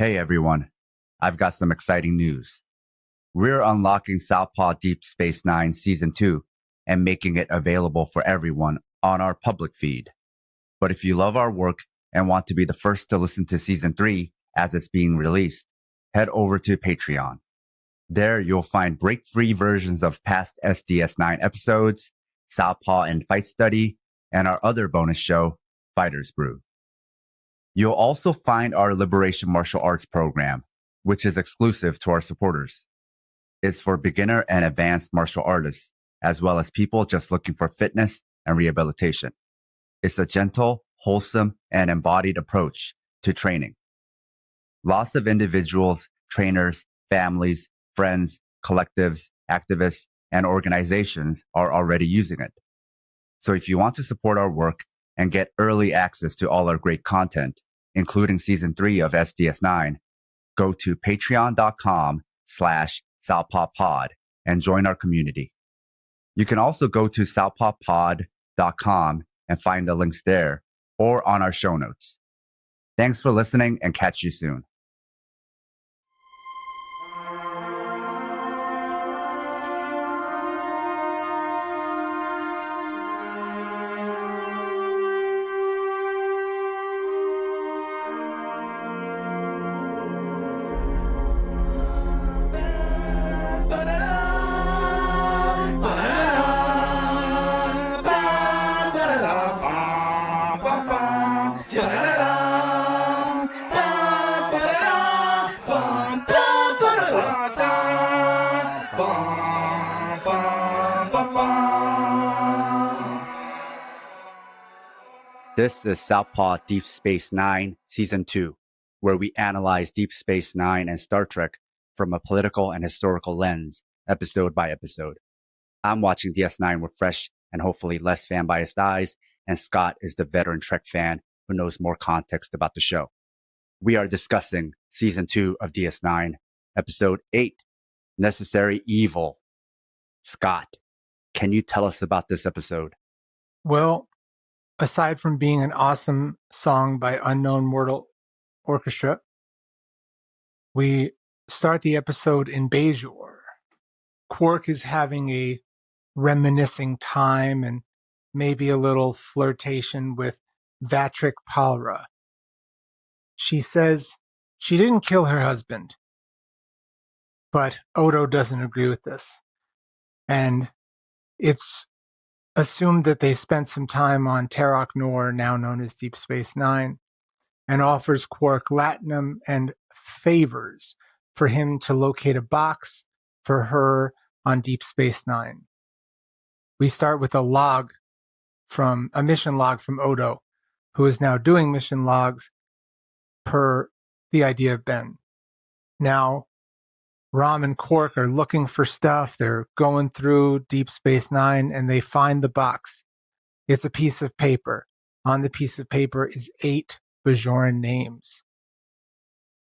Hey everyone, I've got some exciting news. We're unlocking Southpaw Deep Space Nine Season 2 and making it available for everyone on our public feed. But if you love our work and want to be the first to listen to Season 3 as it's being released, head over to Patreon. There you'll find break-free versions of past SDS9 episodes, Southpaw and Fight Study, and our other bonus show, Fighters Brew. You'll also find our Liberation Martial Arts program, which is exclusive to our supporters. It's for beginner and advanced martial artists, as well as people just looking for fitness and rehabilitation. It's a gentle, wholesome, and embodied approach to training. Lots of individuals, trainers, families, friends, collectives, activists, and organizations are already using it. So if you want to support our work and get early access to all our great content, including Season 3 of SDS9, go to patreon.com/southpawpod and join our community. You can also go to southpawpod.com and find the links there or on our show notes. Thanks for listening and catch you soon. This is Southpaw Deep Space Nine, Season 2, where we analyze Deep Space Nine and Star Trek from a political and historical lens, episode by episode. I'm watching DS9 with fresh and hopefully less fan-biased eyes, and Scott is the veteran Trek fan who knows more context about the show. We are discussing Season 2 of DS9, Episode 8, Necessary Evil. Scott, can you tell us about this episode? Well, aside from being an awesome song by Unknown Mortal Orchestra, we start the episode in Bajor. Quark is having a reminiscing time and maybe a little flirtation with Vatrick Palra. She says she didn't kill her husband, but Odo doesn't agree with this. And it's assumed that they spent some time on Terok Nor, now known as Deep Space Nine, and offers Quark latinum and favors for him to locate a box for her on Deep Space Nine. We start with a mission log from Odo, who is now doing mission logs per the idea of Ben. Now, Rom and Quark are looking for stuff. They're going through Deep Space Nine and they find the box. It's a piece of paper. On the piece of paper is 8 Bajoran names.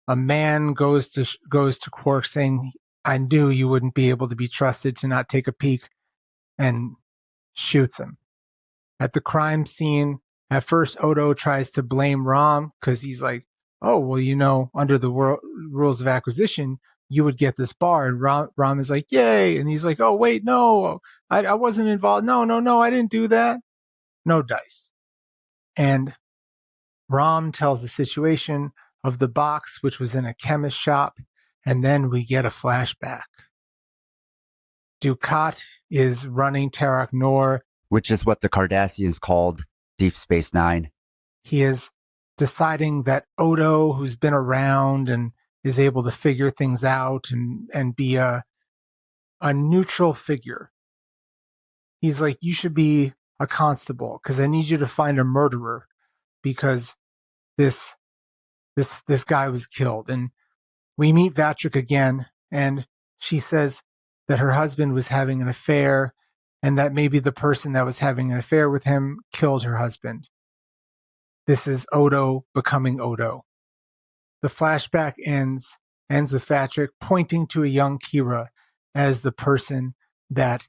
A man goes to Quark saying, "I knew you wouldn't be able to be trusted to not take a peek," and shoots him. At the crime scene, at first Odo tries to blame Rom because he's like, "Oh, well, under the rules of acquisition, you would get this bar." And Rom is like, "Yay." And he's like, "Oh, wait, no, I wasn't involved. No, I didn't do that." No dice. And Rom tells the situation of the box, which was in a chemist shop. And then we get a flashback. Dukat is running Terok Nor, which is what the Cardassians called Deep Space Nine. He is deciding that Odo, who's been around and is able to figure things out and be a neutral figure. He's like, "You should be a constable because I need you to find a murderer because this guy was killed." And we meet Vatrick again, and she says that her husband was having an affair and that maybe the person that was having an affair with him killed her husband. This is Odo becoming Odo. The flashback ends with Vatrick pointing to a young Kira as the person that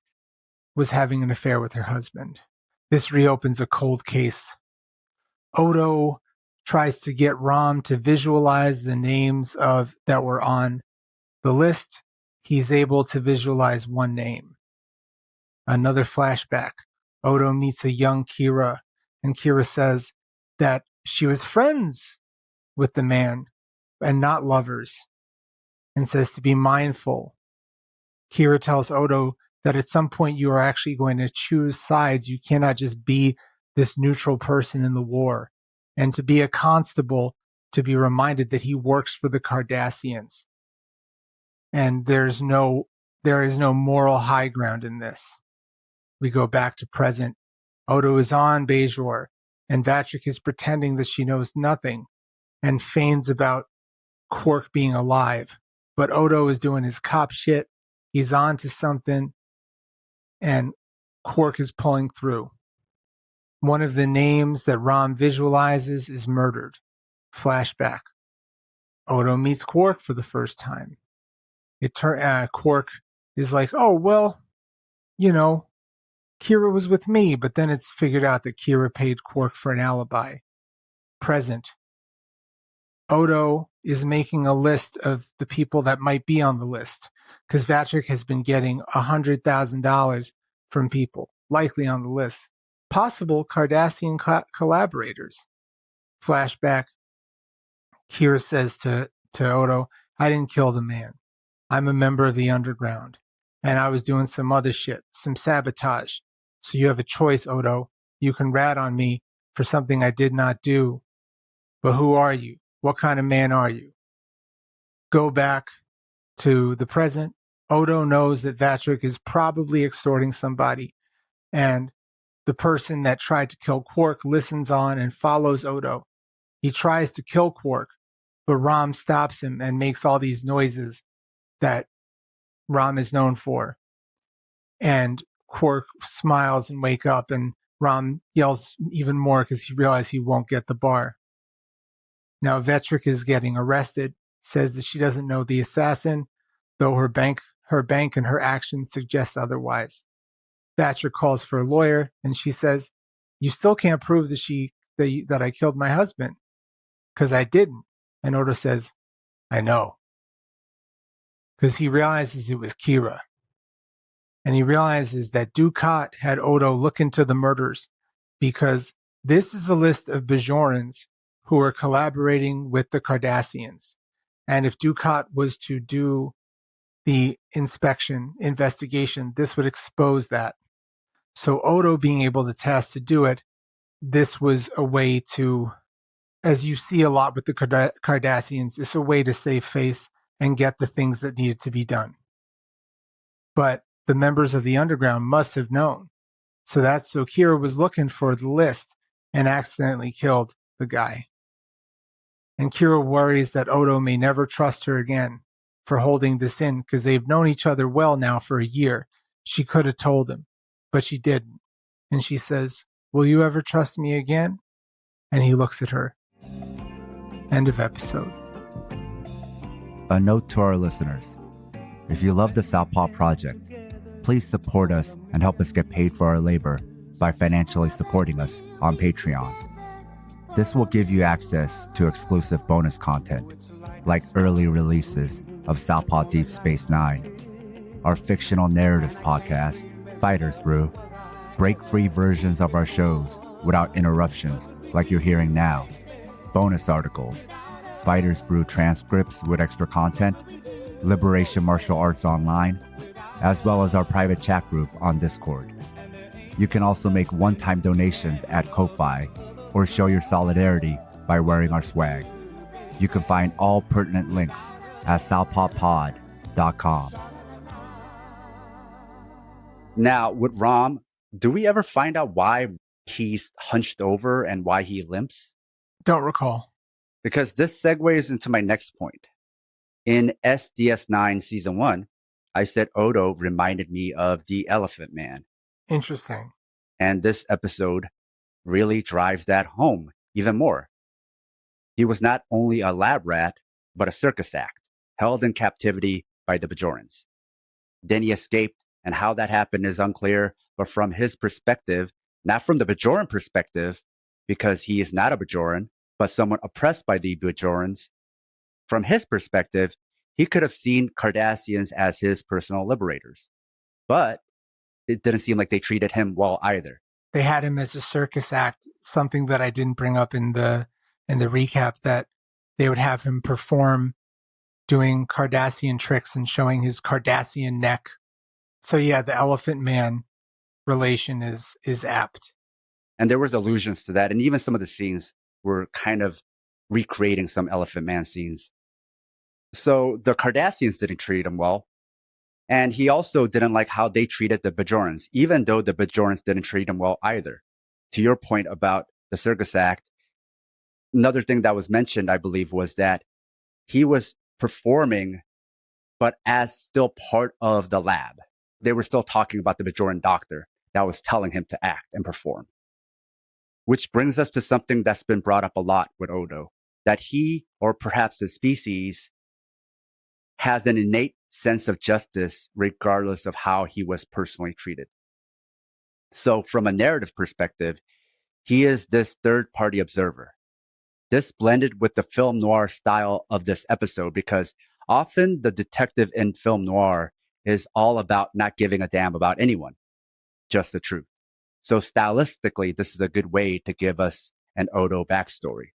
was having an affair with her husband. This reopens a cold case. Odo tries to get Rom to visualize the names that were on the list. He's able to visualize one name. Another flashback. Odo meets a young Kira, and Kira says that she was friends with the man and not lovers, and says to be mindful. Kira tells Odo that at some point you are actually going to choose sides. You cannot just be this neutral person in the war. And to be a constable, to be reminded that he works for the Cardassians. And there is no moral high ground in this. We go back to present. Odo is on Bajor, and Vatrick is pretending that she knows nothing and feigns about Quark being alive. But Odo is doing his cop shit. He's on to something, and Quark is pulling through. One of the names that Rom visualizes is murdered. Flashback. Odo meets Quark for the first time. Quark is like, oh, well, Kira was with me, but then it's figured out that Kira paid Quark for an alibi. Present. Odo is making a list of the people that might be on the list, because Vatrick has been getting $100,000 from people likely on the list, possible Cardassian collaborators. Flashback. Kira says to Odo, I didn't kill the man. I'm a member of the underground, and I was doing some other shit, some sabotage. So you have a choice, Odo. You can rat on me for something I did not do. But who are you? What kind of man are you? Go back to the present. Odo knows that Vatrick is probably extorting somebody, and the person that tried to kill Quark listens on and follows Odo. He tries to kill Quark, but Rom stops him and makes all these noises that Rom is known for. And Quark smiles and wakes up, and Rom yells even more because he realizes he won't get the bar. Now Vatrick is getting arrested, says that she doesn't know the assassin, though her bank and her actions suggest otherwise. Vatrick calls for a lawyer, and she says, you still can't prove that I killed my husband, because I didn't. And Odo says, I know. Because he realizes it was Kira. And he realizes that Dukat had Odo look into the murders, because this is a list of Bajorans who are collaborating with the Cardassians. And if Dukat was to do the investigation, this would expose that. So Odo being able to task to do it, this was a way to, as you see a lot with the Cardassians, it's a way to save face and get the things that needed to be done. But the members of the underground must have known. So Kira was looking for the list and accidentally killed the guy. And Kira worries that Odo may never trust her again for holding this in, because they've known each other well now for a year. She could have told him, but she didn't. And she says, will you ever trust me again? And he looks at her. End of episode. A note to our listeners. If you love the Southpaw Project, please support us and help us get paid for our labor by financially supporting us on Patreon. This will give you access to exclusive bonus content, like early releases of Southpaw Deep Space Nine, our fictional narrative podcast, Fighters Brew, break-free versions of our shows without interruptions like you're hearing now, bonus articles, Fighters Brew transcripts with extra content, Liberation Martial Arts Online, as well as our private chat group on Discord. You can also make one-time donations at Ko-Fi or show your solidarity by wearing our swag. You can find all pertinent links at southpawpod.com. Now, with Rom, do we ever find out why he's hunched over and why he limps? Don't recall. Because this segues into my next point. In SDS9 Season 1, I said Odo reminded me of the Elephant Man. Interesting. And this episode really drives that home even more. He was not only a lab rat, but a circus act, held in captivity by the Bajorans. Then he escaped, and how that happened is unclear, but from his perspective, not from the Bajoran perspective, because he is not a Bajoran, but someone oppressed by the Bajorans. From his perspective, he could have seen Cardassians as his personal liberators, but it didn't seem like they treated him well either. They had him as a circus act, something that I didn't bring up in the recap, that they would have him perform doing Cardassian tricks and showing his Cardassian neck. So yeah, the Elephant Man relation is apt. And there was allusions to that, and even some of the scenes were kind of recreating some Elephant Man scenes. So the Cardassians didn't treat him well. And he also didn't like how they treated the Bajorans, even though the Bajorans didn't treat him well either. To your point about the Circus Act, another thing that was mentioned, I believe, was that he was performing, but as still part of the lab. They were still talking about the Bajoran doctor that was telling him to act and perform. Which brings us to something that's been brought up a lot with Odo, that he, or perhaps his species, has an innate sense of justice regardless of how he was personally treated. So from a narrative perspective, he is this third-party observer. This blended with the film noir style of this episode, because often the detective in film noir is all about not giving a damn about anyone, just the truth. So stylistically, this is a good way to give us an Odo backstory.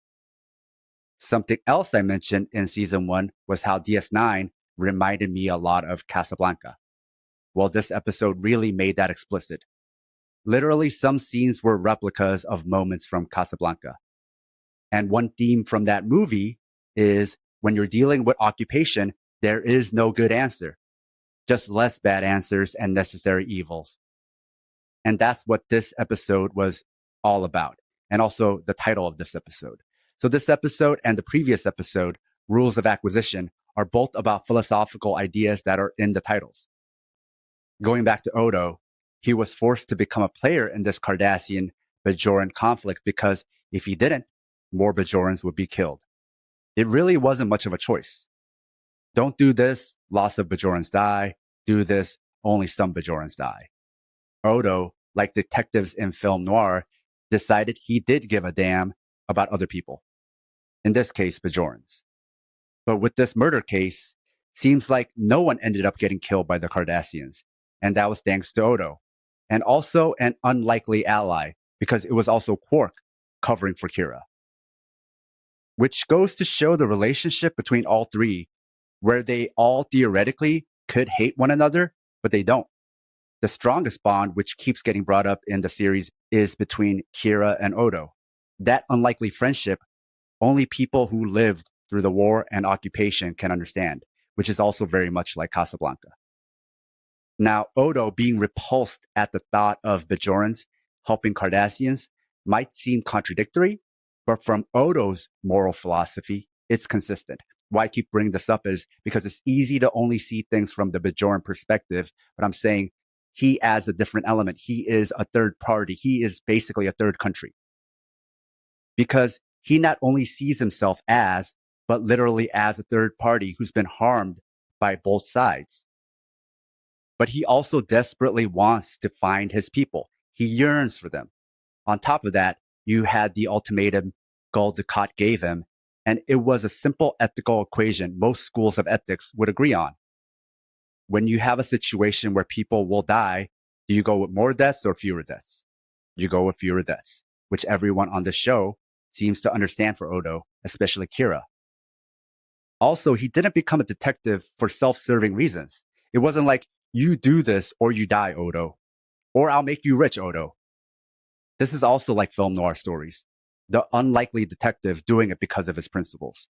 Something else I mentioned in season 1 was how DS9 reminded me a lot of Casablanca. Well, this episode really made that explicit. Literally, some scenes were replicas of moments from Casablanca. And one theme from that movie is when you're dealing with occupation, there is no good answer, just less bad answers and necessary evils. And that's what this episode was all about, and also the title of this episode. So this episode and the previous episode, Rules of Acquisition, are both about philosophical ideas that are in the titles. Going back to Odo, he was forced to become a player in this Cardassian Bajoran conflict because if he didn't, more Bajorans would be killed. It really wasn't much of a choice. Don't do this, lots of Bajorans die. Do this, only some Bajorans die. Odo, like detectives in film noir, decided he did give a damn about other people. In this case, Bajorans. But with this murder case, seems like no one ended up getting killed by the Cardassians. And that was thanks to Odo. And also an unlikely ally, because it was also Quark covering for Kira. Which goes to show the relationship between all three, where they all theoretically could hate one another, but they don't. The strongest bond, which keeps getting brought up in the series, is between Kira and Odo. That unlikely friendship, only people who lived through the war and occupation can understand, which is also very much like Casablanca. Now, Odo being repulsed at the thought of Bajorans helping Cardassians might seem contradictory, but from Odo's moral philosophy, it's consistent. Why I keep bringing this up is because it's easy to only see things from the Bajoran perspective, but I'm saying he adds a different element. He is a third party. He is basically a third country. Because he not only sees himself as, but literally as a third party who's been harmed by both sides. But he also desperately wants to find his people. He yearns for them. On top of that, you had the ultimatum Gul Dukat gave him, and it was a simple ethical equation most schools of ethics would agree on. When you have a situation where people will die, do you go with more deaths or fewer deaths? You go with fewer deaths, which everyone on the show seems to understand for Odo, especially Kira. Also, he didn't become a detective for self-serving reasons. It wasn't like, you do this or you die, Odo, or I'll make you rich, Odo. This is also like film noir stories, the unlikely detective doing it because of his principles.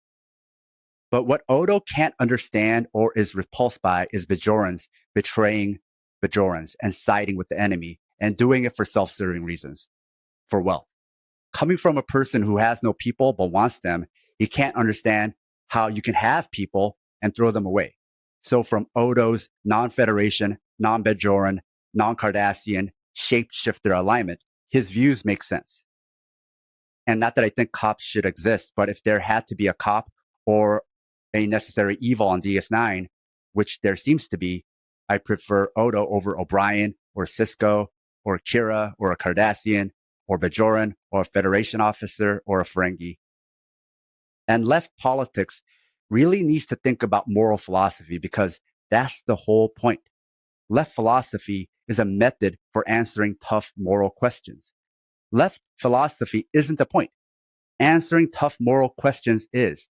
But what Odo can't understand or is repulsed by is Bajorans betraying Bajorans and siding with the enemy and doing it for self-serving reasons, for wealth. Coming from a person who has no people but wants them, he can't understand how you can have people and throw them away. So from Odo's non-Federation, non-Bajoran, non-Cardassian, shapeshifter alignment, his views make sense. And not that I think cops should exist, but if there had to be a cop or a necessary evil on DS9, which there seems to be, I prefer Odo over O'Brien or Cisco or Kira or a Cardassian or Bajoran or a Federation officer or a Ferengi. And left politics really needs to think about moral philosophy because that's the whole point. Left philosophy is a method for answering tough moral questions. Left philosophy isn't the point. Answering tough moral questions is.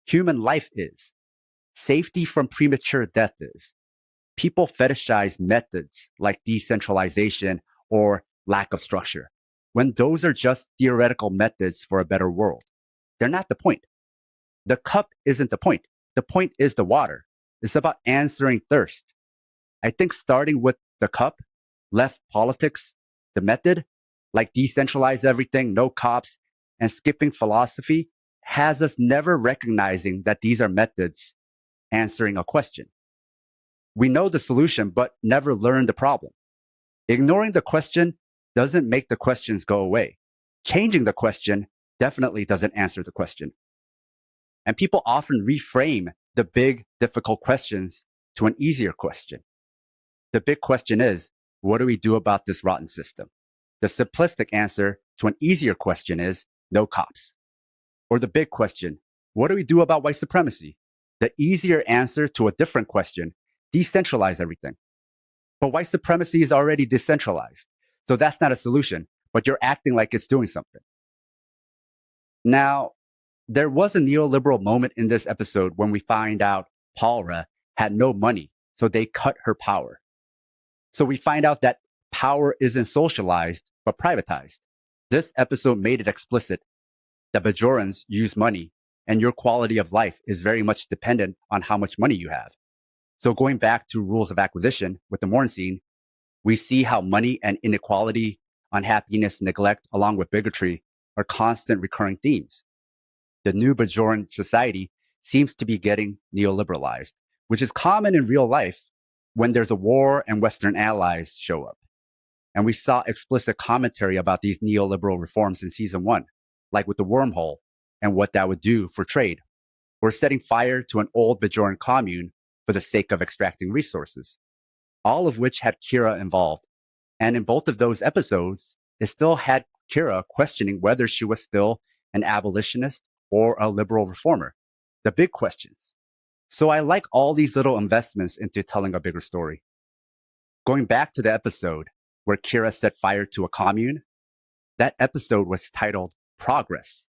Human life is. Safety from premature death is. People fetishize methods like decentralization or lack of structure, when those are just theoretical methods for a better world. They're not the point. The cup isn't the point. The point is the water. It's about answering thirst. I think starting with the cup, left politics, the method, like decentralize everything, no cops, and skipping philosophy, has us never recognizing that these are methods answering a question. We know the solution, but never learn the problem. Ignoring the question doesn't make the questions go away. Changing the question definitely doesn't answer the question. And people often reframe the big, difficult questions to an easier question. The big question is, what do we do about this rotten system? The simplistic answer to an easier question is, no cops. Or the big question, what do we do about white supremacy? The easier answer to a different question, decentralize everything. But white supremacy is already decentralized. So that's not a solution, but you're acting like it's doing something. Now, there was a neoliberal moment in this episode when we find out Paula had no money, so they cut her power. So we find out that power isn't socialized, but privatized. This episode made it explicit that Bajorans use money, and your quality of life is very much dependent on how much money you have. So going back to rules of acquisition with the Morn scene, we see how money and inequality, unhappiness, neglect, along with bigotry, are constant recurring themes. The new Bajoran society seems to be getting neoliberalized, which is common in real life when there's a war and Western allies show up. And we saw explicit commentary about these neoliberal reforms in season 1, like with the wormhole and what that would do for trade, or setting fire to an old Bajoran commune for the sake of extracting resources, all of which had Kira involved. And in both of those episodes, it still had Kira questioning whether she was still an abolitionist or a liberal reformer. The big questions. So I like all these little investments into telling a bigger story. Going back to the episode where Kira set fire to a commune, that episode was titled Progress.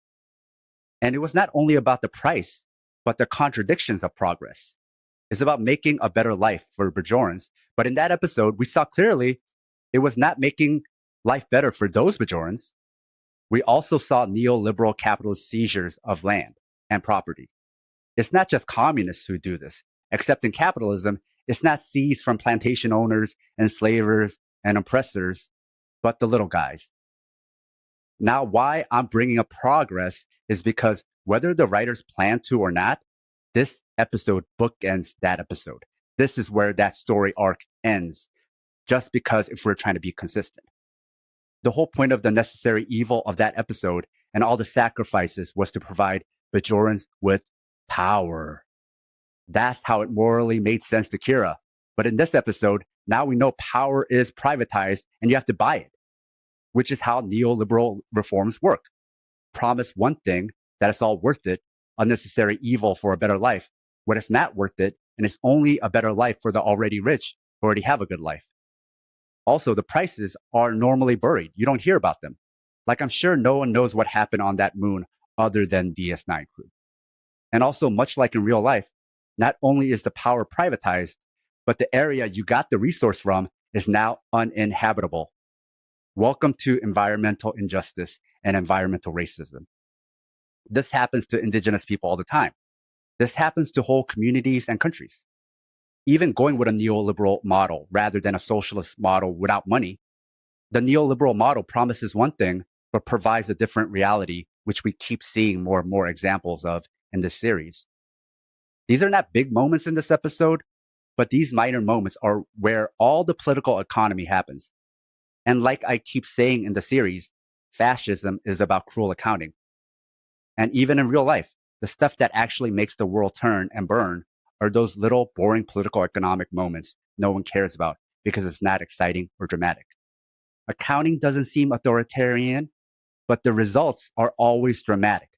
And it was not only about the price, but the contradictions of progress. It's about making a better life for Bajorans. But in that episode, we saw clearly it was not making life better for those Bajorans. We also saw neoliberal capitalist seizures of land and property. It's not just communists who do this, except in capitalism, it's not seized from plantation owners, enslavers, and oppressors, but the little guys. Now, why I'm bringing up progress is because whether the writers plan to or not, this episode bookends that episode. This is where that story arc ends, just because if we're trying to be consistent. The whole point of the necessary evil of that episode and all the sacrifices was to provide Bajorans with power. That's how it morally made sense to Kira. But in this episode, now we know power is privatized and you have to buy it, which is how neoliberal reforms work. Promise one thing, that it's all worth it, unnecessary evil for a better life, when it's not worth it, and it's only a better life for the already rich who already have a good life. Also, the prices are normally buried. You don't hear about them. Like, I'm sure no one knows what happened on that moon other than DS9 crew. And also, much like in real life, not only is the power privatized, but the area you got the resource from is now uninhabitable. Welcome to environmental injustice and environmental racism. This happens to indigenous people all the time. This happens to whole communities and countries. Even going with a neoliberal model rather than a socialist model without money, the neoliberal model promises one thing, but provides a different reality, which we keep seeing more and more examples of in this series. These are not big moments in this episode, but these minor moments are where all the political economy happens. And like I keep saying in the series, fascism is about cruel accounting. And even in real life, the stuff that actually makes the world turn and burn are those little boring political economic moments no one cares about because it's not exciting or dramatic. Accounting doesn't seem authoritarian, but the results are always dramatic.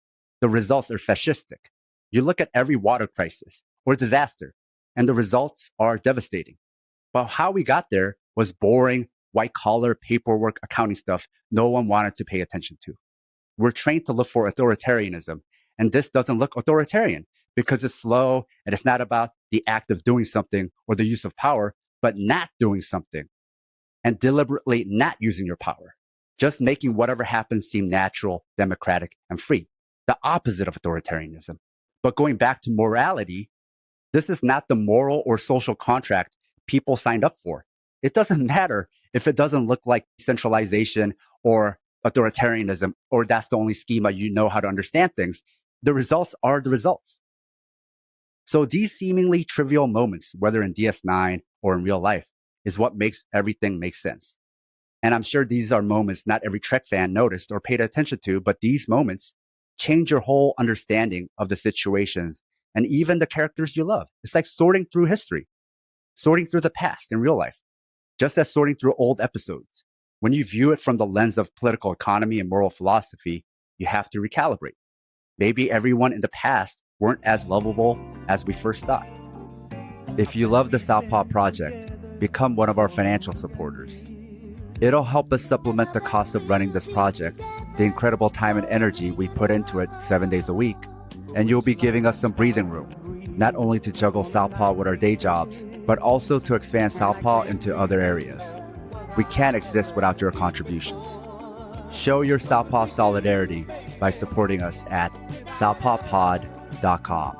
the results are fascistic. You look at every water crisis or disaster, and the results are devastating. But how we got there was boring, white collar paperwork accounting stuff no one wanted to pay attention to. We're trained to look for authoritarianism, and this doesn't look authoritarian because it's slow and it's not about the act of doing something or the use of power, but not doing something and deliberately not using your power, just making whatever happens seem natural, democratic, and free, the opposite of authoritarianism. But going back to morality, this is not the moral or social contract people signed up for. It doesn't matter if it doesn't look like centralization or authoritarianism, or that's the only schema you know how to understand things. The results are the results. So these seemingly trivial moments, whether in DS9 or in real life, is what makes everything make sense. And I'm sure these are moments not every Trek fan noticed or paid attention to, but these moments change your whole understanding of the situations and even the characters you love. It's like sorting through history, sorting through the past in real life, just as sorting through old episodes. When you view it from the lens of political economy and moral philosophy, you have to recalibrate. Maybe everyone in the past weren't as lovable as we first thought. If you love the Southpaw Project, become one of our financial supporters. It'll help us supplement the cost of running this project, the incredible time and energy we put into it 7 days a week, and you'll be giving us some breathing room, not only to juggle Southpaw with our day jobs, but also to expand Southpaw into other areas. We can't exist without your contributions. Show your Southpaw solidarity by supporting us at southpawpod.com.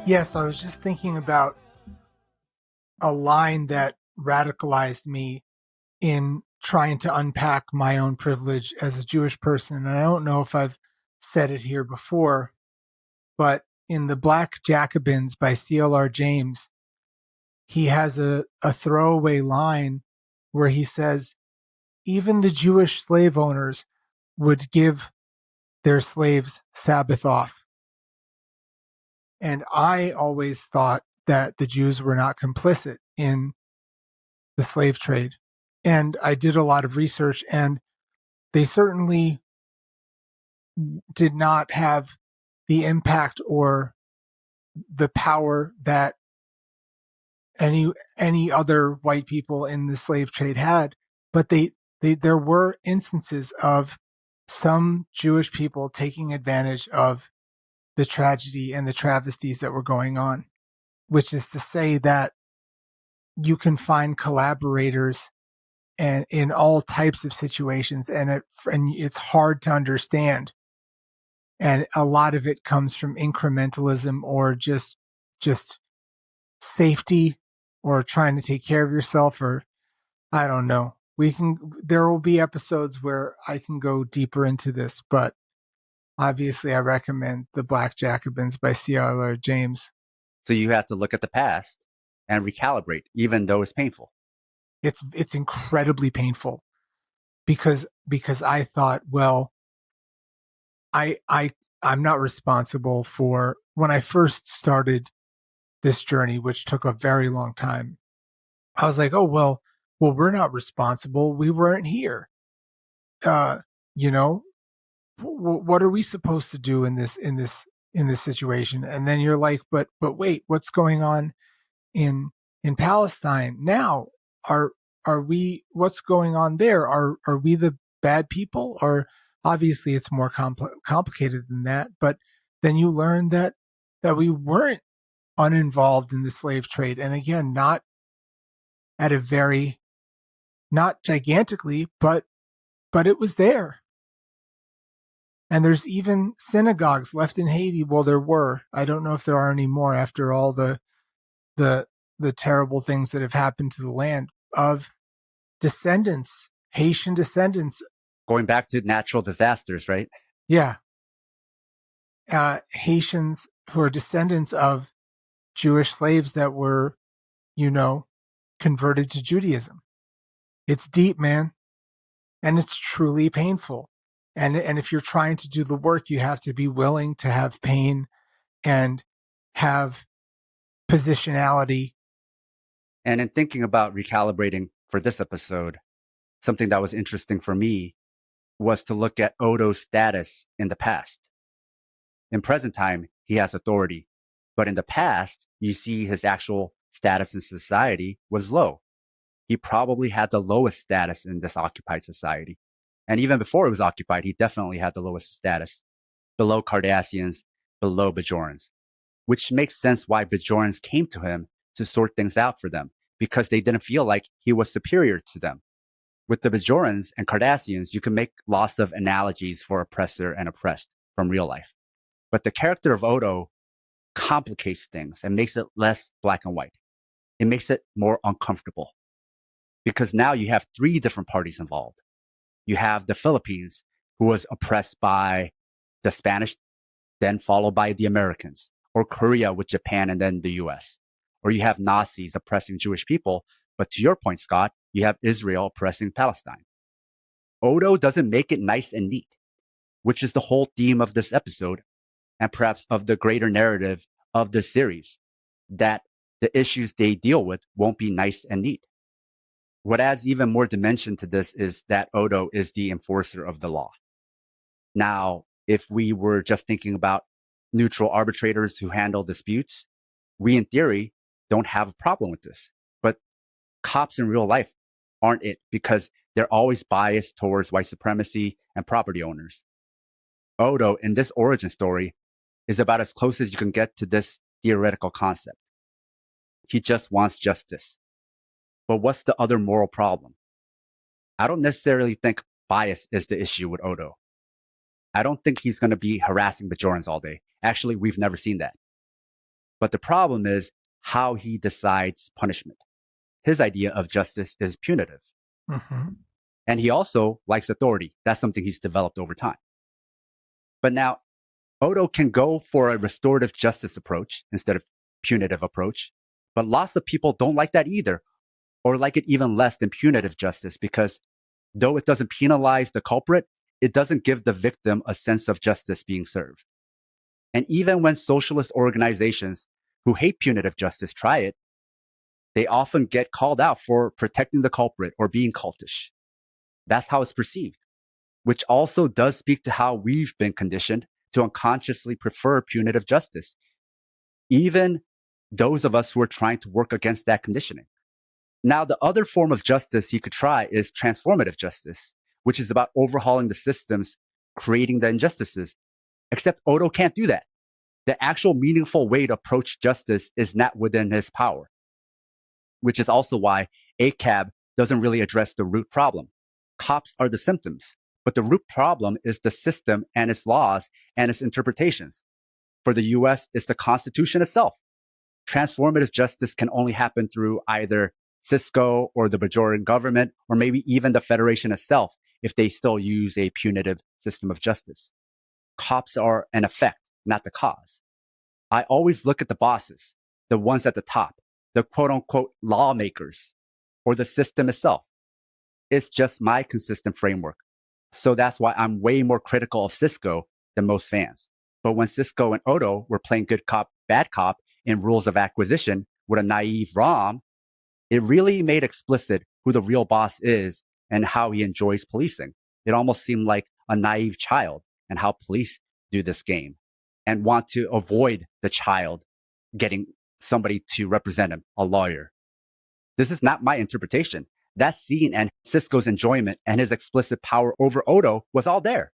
Yes, I was just thinking about a line that radicalized me in trying to unpack my own privilege as a Jewish person. And I don't know if I've said it here before, but in The Black Jacobins by C.L.R. James, he has a throwaway line where he says, even the Jewish slave owners would give their slaves Sabbath off. And I always thought that the Jews were not complicit in the slave trade. And I did a lot of research, and they certainly did not have the impact or the power that any other white people in the slave trade had. But there were instances of some Jewish people taking advantage of the tragedy and the travesties that were going on, which is to say that you can find collaborators and in all types of situations, and it's hard to understand. And a lot of it comes from incrementalism or just safety or trying to take care of yourself, or I don't know. There will be episodes where I can go deeper into this, but obviously I recommend The Black Jacobins by C.L.R. James. So you have to look at the past and recalibrate, even though it's painful. It's incredibly painful because I thought, well, I'm not responsible for when I first started this journey, which took a very long time. I was like, oh, well, we're not responsible. We weren't here. You know, what are we supposed to do in this situation? And then you're like, but wait, what's going on in Palestine now? Are we, what's going on there? Are we the bad people? Or obviously it's more complicated than that. But then you learn that we weren't uninvolved in the slave trade. And again, not gigantically, but it was there. And there's even synagogues left in Haiti. Well, there were. I don't know if there are any more after all the terrible things that have happened to the land of Haitian descendants. Going back to natural disasters, right? Yeah. Haitians who are descendants of Jewish slaves that were, converted to Judaism. It's deep, man. And it's truly painful. And if you're trying to do the work, you have to be willing to have pain and have positionality. And in thinking about recalibrating for this episode, something that was interesting for me was to look at Odo's status in the past. In present time, he has authority, but in the past, you see his actual status in society was low. He probably had the lowest status in this occupied society. And even before it was occupied, he definitely had the lowest status, below Cardassians, below Bajorans, which makes sense why Bajorans came to him to sort things out for them, because they didn't feel like he was superior to them. With the Bajorans and Cardassians, you can make lots of analogies for oppressor and oppressed from real life. But the character of Odo complicates things and makes it less black and white. It makes it more uncomfortable because now you have three different parties involved. You have the Philippines, who was oppressed by the Spanish, then followed by the Americans, or Korea with Japan and then the US. Or you have Nazis oppressing Jewish people. But to your point, Scott, you have Israel oppressing Palestine. Odo doesn't make it nice and neat, which is the whole theme of this episode and perhaps of the greater narrative of the series, that the issues they deal with won't be nice and neat. What adds even more dimension to this is that Odo is the enforcer of the law. Now, if we were just thinking about neutral arbitrators who handle disputes, we in theory don't have a problem with this. But cops in real life aren't it, because they're always biased towards white supremacy and property owners. Odo, in this origin story, is about as close as you can get to this theoretical concept. He just wants justice. But what's the other moral problem? I don't necessarily think bias is the issue with Odo. I don't think he's going to be harassing Bajorans all day. Actually, we've never seen that. But the problem is how he decides punishment. His idea of justice is punitive. Mm-hmm. And he also likes authority. That's something he's developed over time. But now, Odo can go for a restorative justice approach instead of punitive approach. But lots of people don't like that either, or like it even less than punitive justice, because though it doesn't penalize the culprit, it doesn't give the victim a sense of justice being served. And even when socialist organizations who hate punitive justice try it, they often get called out for protecting the culprit or being cultish. That's how it's perceived, which also does speak to how we've been conditioned to unconsciously prefer punitive justice, even those of us who are trying to work against that conditioning. Now, the other form of justice he could try is transformative justice, which is about overhauling the systems, creating the injustices. Except Odo can't do that. The actual meaningful way to approach justice is not within his power, which is also why ACAB doesn't really address the root problem. Cops are the symptoms, but the root problem is the system and its laws and its interpretations. For the US, it's the Constitution itself. Transformative justice can only happen through either Cisco or the Bajoran government, or maybe even the Federation itself, if they still use a punitive system of justice. Cops are an effect, not the cause. I always look at the bosses, the ones at the top, the quote unquote lawmakers, or the system itself. It's just my consistent framework. So that's why I'm way more critical of Cisco than most fans. But when Cisco and Odo were playing good cop, bad cop in Rules of Acquisition with a naive Rom, it really made explicit who the real boss is and how he enjoys policing. It almost seemed like a naive child and how police do this game and want to avoid the child getting somebody to represent him, a lawyer. This is not my interpretation. That scene and Cisco's enjoyment and his explicit power over Odo was all there.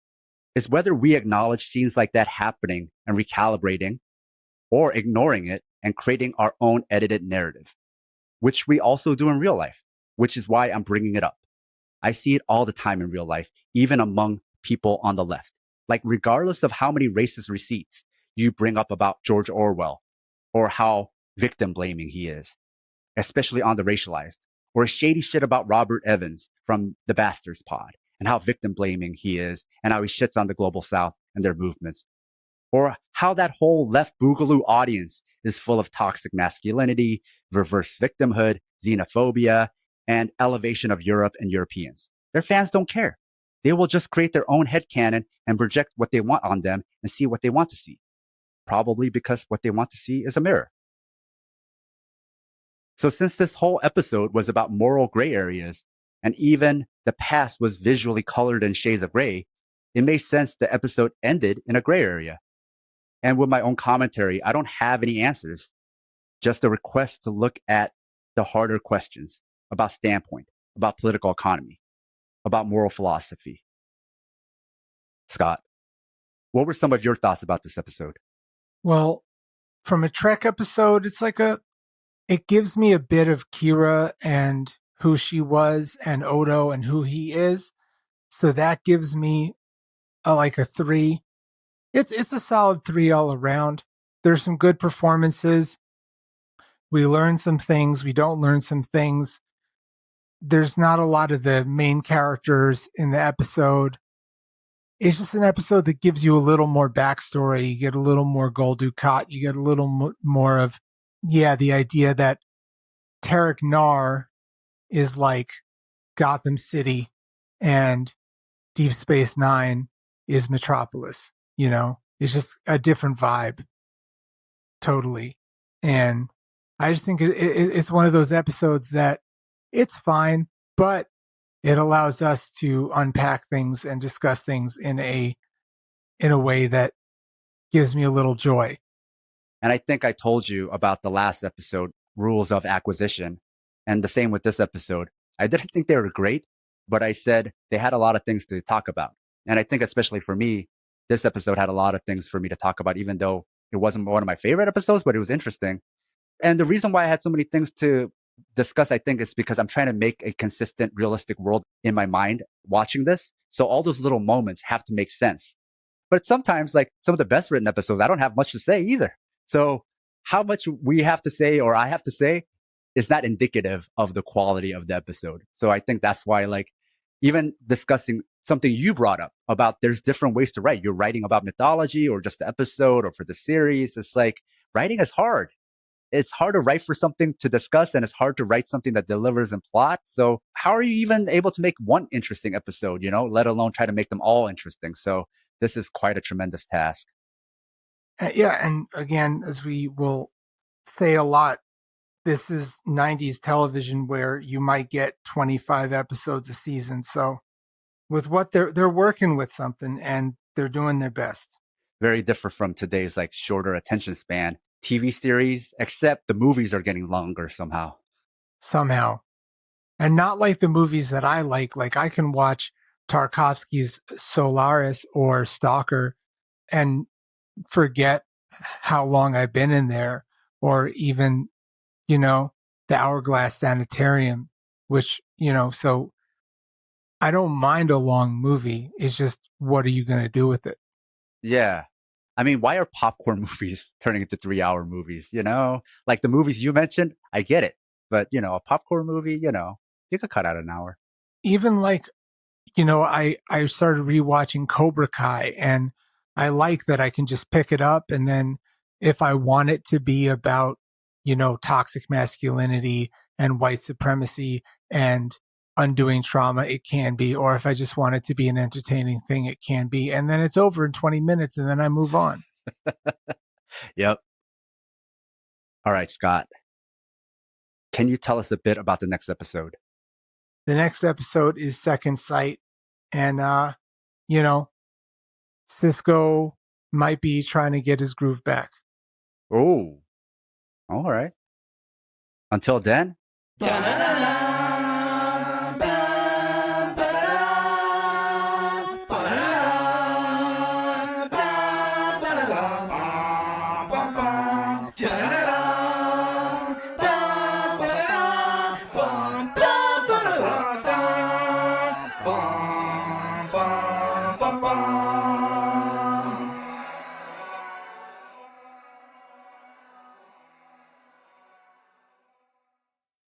It's whether we acknowledge scenes like that happening and recalibrating, or ignoring it and creating our own edited narrative, which we also do in real life, which is why I'm bringing it up. I see it all the time in real life, even among people on the left. Like, regardless of how many racist receipts you bring up about George Orwell, or how victim blaming he is, especially on the racialized, or shady shit about Robert Evans from the Bastards Pod, and how victim blaming he is, and how he shits on the global South and their movements, or how that whole left boogaloo audience is full of toxic masculinity, reverse victimhood, xenophobia, and elevation of Europe and Europeans. Their fans don't care. They will just create their own headcanon and project what they want on them and see what they want to see. Probably because what they want to see is a mirror. So since this whole episode was about moral gray areas, and even the past was visually colored in shades of gray, it made sense the episode ended in a gray area. And with my own commentary, I don't have any answers, just a request to look at the harder questions about standpoint, about political economy, about moral philosophy. Scott, what were some of your thoughts about this episode? Well, from a Trek episode, it gives me a bit of Kira and who she was and Odo and who he is. So that gives me like a 3. It's a solid 3 all around. There's some good performances. We learn some things. We don't learn some things. There's not a lot of the main characters in the episode. It's just an episode that gives you a little more backstory. You get a little more Gul Dukat. You get a little more of, the idea that Tarek Nar is like Gotham City and Deep Space Nine is Metropolis. It's just a different vibe. Totally. And I just think it's one of those episodes that it's fine, but it allows us to unpack things and discuss things in a way that gives me a little joy. And I think I told you about the last episode, Rules of Acquisition, and the same with this episode. I didn't think they were great, but I said they had a lot of things to talk about. And I think especially for me, this episode had a lot of things for me to talk about, even though it wasn't one of my favorite episodes, but it was interesting. And the reason why I had so many things to discuss, I think, is because I'm trying to make a consistent, realistic world in my mind watching this. So all those little moments have to make sense. But sometimes, like some of the best written episodes, I don't have much to say either. So how much we have to say or I have to say is not indicative of the quality of the episode. So I think that's why, like, even discussing something you brought up about there's different ways to write. You're writing about mythology or just the episode or for the series. It's like writing is hard. It's hard to write for something to discuss, and it's hard to write something that delivers in plot. So how are you even able to make one interesting episode, let alone try to make them all interesting? So this is quite a tremendous task. And again, as we will say a lot, this is 90s television where you might get 25 episodes a season. So with what they're working with something and they're doing their best. Very different from today's like shorter attention span TV series, except the movies are getting longer somehow. And not like the movies that I like. Like I can watch Tarkovsky's Solaris or Stalker and forget how long I've been in there, or even, the Hourglass Sanitarium, which, so I don't mind a long movie. It's just, what are you going to do with it? Yeah. I mean, why are popcorn movies turning into 3-hour movies? Like the movies you mentioned, I get it. But, a popcorn movie, you could cut out an hour. Even like, I started rewatching Cobra Kai, and I like that I can just pick it up. And then if I want it to be about, toxic masculinity and white supremacy and undoing trauma, it can be. Or if I just want it to be an entertaining thing, it can be. And then it's over in 20 minutes and then I move on. Yep. All right, Scott. Can you tell us a bit about the next episode? The next episode is Second Sight. And, Cisco might be trying to get his groove back. Oh, all right. Until then.